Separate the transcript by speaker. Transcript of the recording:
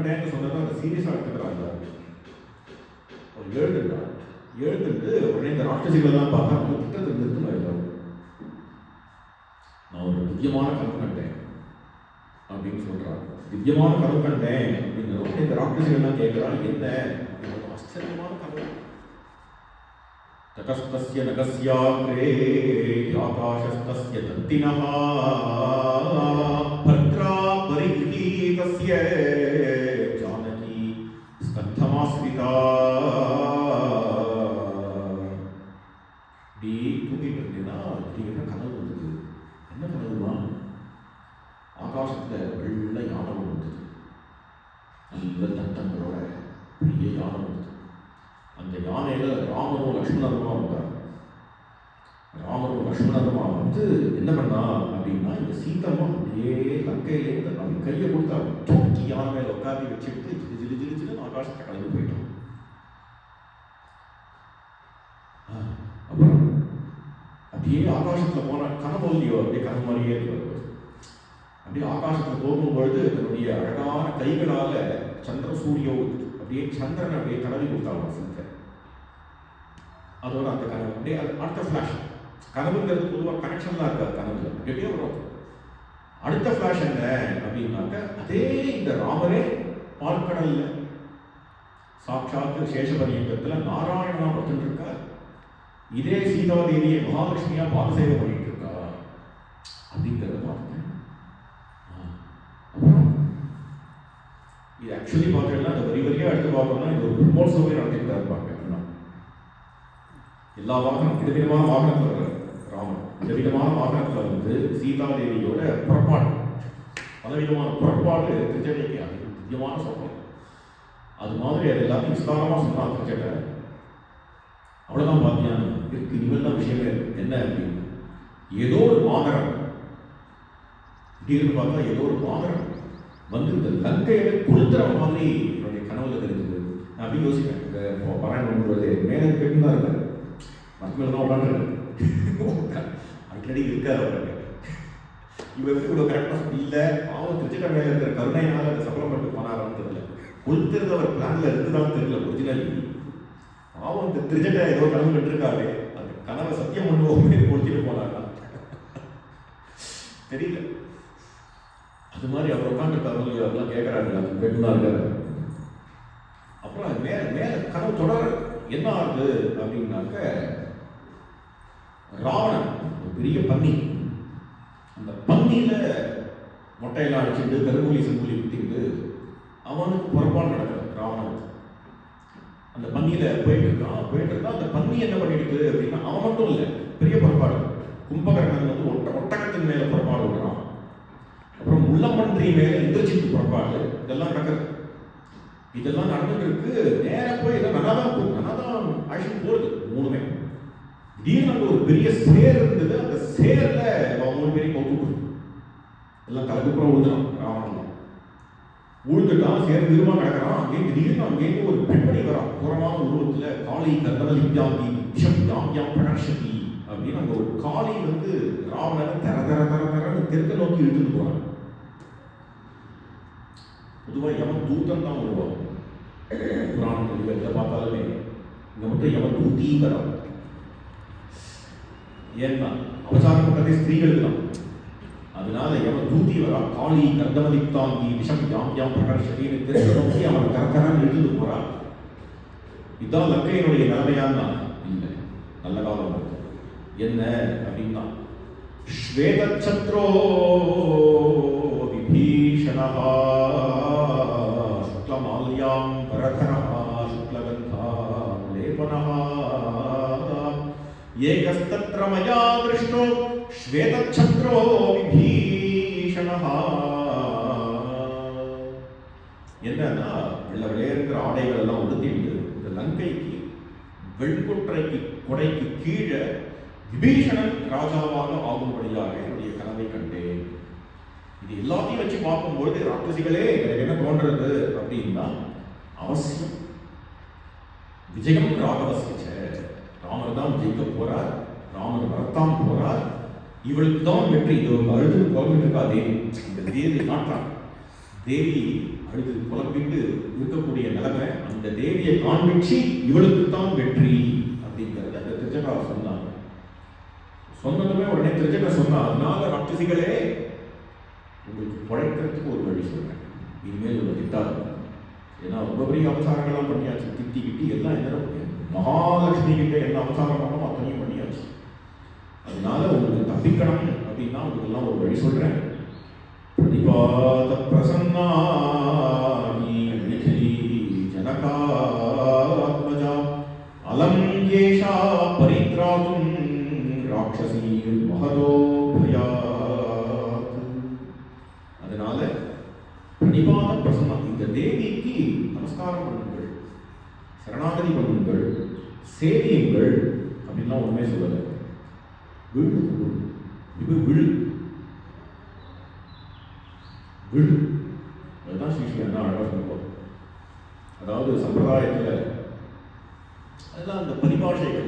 Speaker 1: கண்டேன்னு சொன்னதை அதை சீரியஸாக எடுத்துக்கிறாங்க. அவர் எழுதுட்டான். எழுதுட்டு உடனே இந்த ராட்சசிகளெல்லாம் பார்த்தா அவங்க திட்டத்தை நிறுத்தணும். எல்லாரும் நான் ஒரு திவ்யமான கனவு கண்டேன் அப்படின்னு சொல்றாங்க. திவ்யமான கனவு கண்டேன் அப்படிங்கிற உடனே இந்த ராட்சசிகள்லாம் கேட்கிறாங்க, என்ன ஆச்சரியமான கனவு. தகஸ்தஸ்ய நகஸ்யாக்ரே ஆகாஷஸ்தஸ்ய தந்தினஹ பத்ரா பரிகிரீதஸ்ய ஜானகி ஸ்கந்தமாஸ்ரிதா. டி தூங்கிட்டு இருந்தேன்னா திடீர்னு கனவு வந்தது. என்ன கனவுமா? ஆகாசத்துல வெள்ளை யானை வந்தது. நல்ல தட்டங்களோட பெரிய யானை வந்தது. அந்த யானையில ராமரும் லக்ஷ்மணருமா வந்தார். ராமரும் லக்ஷ்மணருமா வந்து என்ன பண்ணா அப்படின்னா, இந்த சீதம்மா அப்படியே லங்கையிலேருந்து நம்ம கையை கொடுத்தா தூக்கி யானை மேல உட்காந்து வச்சுட்டு ஜிலு ஜிலு ஜிலுன்னு ஆகாசத்தை கலந்து போயிட்டோம். அப்புறம் அப்படியே ஆகாசத்துல போன கனவு இல்லையோ, அப்படியே கனவு மாதிரியே இருப்பார். அப்படியே ஆகாசத்துல போகும்பொழுது தன்னுடைய அழகான கைகளால சந்திர சூரியோ அப்படியே சந்திரன் அப்படியே கடவி கொடுத்தாங்க சிந்தை. அதோட அந்த கனவு அப்படியே அடுத்த ஃபிளாஷ். கனவுங்கிறது பொதுவாக கனெக்ஷன்லாம் இருக்காது கனவுல, எப்படியோ வரும். அடுத்த ஃபிளாஷ் என்ன அப்படின்னாக்க, அதே இந்த ராமரே பார்க்கடல்ல சாட்சாத் சேஷபரியங்கத்துல நாராயணனா படுத்துட்டு இருக்கார். இதே சீதாதேவியை மகாலட்சுமியா பாதசேவை பண்ணிட்டு இருக்கா அப்படிங்கிறத பார்த்தேன். அப்புறம் இது ஆக்சுவலி பார்த்தீங்கன்னா இந்த வரியா எடுத்து பார்த்தோம்னா இது ஒரு பிரம்மோற்சவமே நடத்திட்டு இருப்பாங்க. எல்லா வாகனம் விதவிதமான வாகனத்தில் இருக்கிற ராமன் விதவிதமான வாகனத்தில் வந்து சீதாதேவியோட புறப்பாடு, பலவிதமான புறப்பாடு திருச்சடைக்கு அது முக்கியமான சொப்பனம். அது மாதிரி அது எல்லாத்தையும் விஸ்தாரமாக சொன்னால் திருச்சட்டை அவ்வளோதான் பார்த்தியான்னு இருக்கு. இனிமேல் தான் விஷயமே இருக்கு. என்ன அப்படின்னு, ஏதோ ஒரு வாகனம் திடீர்னு பார்த்தா ஏதோ ஒரு வாகனம் வந்து இந்த லங்கையை கொளுத்துற மாதிரி என்னுடைய கனவுல தெரிஞ்சது. நான் அப்படி யோசிப்பேன். இந்த பாராயணம் பண்ணுறது மேலே கேட்டு தான் இருக்காரு, மற்ற மேலே தான் உட்காந்துருக்கு. அடிக்கடி இருக்காது அவருக்கு. இவர் எப்படி இவ்வளோ கரெக்டாக இல்லை, அவன் திருச்சிட்ட மேலே இருக்கிற கருணையினால் அதை சபலம் பண்ணிட்டு போனாரான்னு தெரியல. கொளுத்துறது அவர் பிளான்ல இருக்குதான் தெரியல. ஒரிஜினலி அவன் இந்த திருச்சட்டை ஏதோ கனவு கட்டிருக்காரு, அந்த கனவை சத்தியம் பண்ணுவோமே கொளுத்திட்டு போனாரா தெரியல. அது மாதிரி அவர் உட்காந்துருக்காரு, அதெல்லாம் கேட்கறாரு, அது பெண்ணா இருக்காரு. அப்புறம் மேல மேல கனவு தொடர் என்ன ஆகுது அப்படின்னாக்க, ராவணன் ஒரு பெரிய பன்னி, அந்த பன்னியில மொட்டையெல்லாம் அடிச்சுட்டு கருங்கூலி செங்கூலி விட்டிட்டு அவனுக்கு புறப்பாடு நடக்கிறது. ராவணனுக்கு அந்த பன்னியில போயிட்டு இருக்கான். அந்த பன்னி என்ன பண்ணிடுது அப்படின்னா, அவன் மட்டும் இல்லை, பெரிய புறப்பாடு. கும்பகர்ணன் வந்து ஒட்டகத்தின் மேல புறப்பாடு விடுறான். அப்புறம் முள்ளம்பன்றி மேல இந்திரஜித்து புறப்பாடு. இதெல்லாம் நடக்கிறது. இதெல்லாம் நடந்துட்டு இருக்கு. நேரம் போய் எல்லாம் நல்லாதான் ஆக்ஷன் போகுது. மூணுமே திடீர்னு ஒரு பெரிய சேர் இருந்தது. அந்த சேர்ல அவன் 3 பேரையும் கொண்டு எல்லாம் கலக்குப்புறம் விழுந்துடும். ராவணன் உழுந்துட்டான், சேர் திரும்ப கிடக்கிறான். திடீர்னு அங்கேருந்து ஒரு பெண்மணி வரான், புறமான உருவத்துல. காளி கர்தவ லிப்யாங்கி விஷம் யாங்கியாம் பிரணர்ஷதி அப்படின்னு அங்க ஒரு காளி வந்து ராவணனை தர தர தர தரன்னு தெற்க நோக்கி இழுத்துட்டு போறான். பொதுவாக யமன் தூத்தம் தான் வருவாங்க புராணங்கள் இதை பார்த்தாலுமே. இங்க மட்டும் யமன் தூத்தீங்கிறான். ஏன்னா அவசானப்பட்டதே ஸ்திரீகளுக்கு தான். அதனால யமன் தூத்தி வரா. காளி கர்தமலிப்தாங்கி விஷம் யாங்கியாம் பிரகர்ஷதின்னு தெற்க நோக்கி அவன் கரகரன்னு இழுத்துட்டு போறான். இதுதான் லங்கையினுடைய நிலைமையான்னா இல்லை, நல்ல காலம் என்ன அப்படின்னா, ஸ்வேதச்சத்ரோ விபீஷணः சுக்லமால்யாம் பரதரः சுக்லகந்தாம் லேபனः ஏகஸ்தத்ர மயா திருஷ்டோ ஸ்வேதச்சத்ரோ விபீஷணः. என்னன்னா, வெள்ள வெளியேறுகிற ஆடைகள் எல்லாம் உடுத்திட்டு இந்த லங்கைக்கு வெண்கொற்றைக்கு கொடைக்கு கீழே விபீஷணன் ராஜாவாக ஆகும்படியாக என்னுடைய கனவை கண்டேன். இது எல்லாத்தையும் வச்சு பார்க்கும்போது ராட்சசிகளே எனக்கு என்ன தோன்றது அப்படின்னா, அவசியம் விஜயம் ராகவசிச்ச, ராமர் தான் ஜெயிக்க போறார், ராமர் வரத்தான் போறார், இவளுக்கு தான் வெற்றி. இது ஒரு அழுது புலம்பிட்டு இருக்கா தேவி. இந்த தேவி நாட்டான். தேவி அழுது புலம்பிட்டு இருக்கக்கூடிய நிலைமை அந்த தேவியை காண்பிச்சு இவளுக்கு தான் வெற்றி அப்படிங்கிறத அந்த திருச்செங்கா சொன்னாங்க. சொன்னதுமே உடனே திருச்செங்கா சொன்னா, அதனால ராட்சசிகளே உங்களுக்கு பழைக்கிறதுக்கு ஒரு வழி சொல்றேன், இனிமேல் ஒரு திட்டாது. ஏன்னா ரொம்ப பெரிய அவசாரங்கள்லாம் பண்ணியாச்சு, திட்டி கிட்டி எல்லாம் என்ன மகாலட்சுமி கிட்ட என்ன அவசாரம் பண்ணணும் அத்தனையும் பண்ணியாச்சு. அதனால உங்களுக்கு தப்பிக்கணும் அப்படின்னா உங்களுக்கு எல்லாம் ஒரு வழி சொல்றேன். பிரதிபாத பிரசன்னானி நிகிலி ஜனகாத்மஜா அலம் ஏஷா பரித்ராதும் ராட்சசீர் மகதோ பயாத். அதனால பிரதிபாத பிரசன்னம், இந்த தேவிக்கு நமஸ்காரம் பண்ணுங்கள், சரணாகதி பண்ணுங்கள், சேவியுங்கள் அப்படின்லாம் ஒண்ணுமே சொல்லலை. விழு இது விழு விழு, அதுதான் ஸ்ரீ ஸ்ரீ அண்ணா அழகாக சொல்லுவோம். அதாவது சம்பிரதாயத்தில் அதெல்லாம் அந்த பரிபாஷைகள்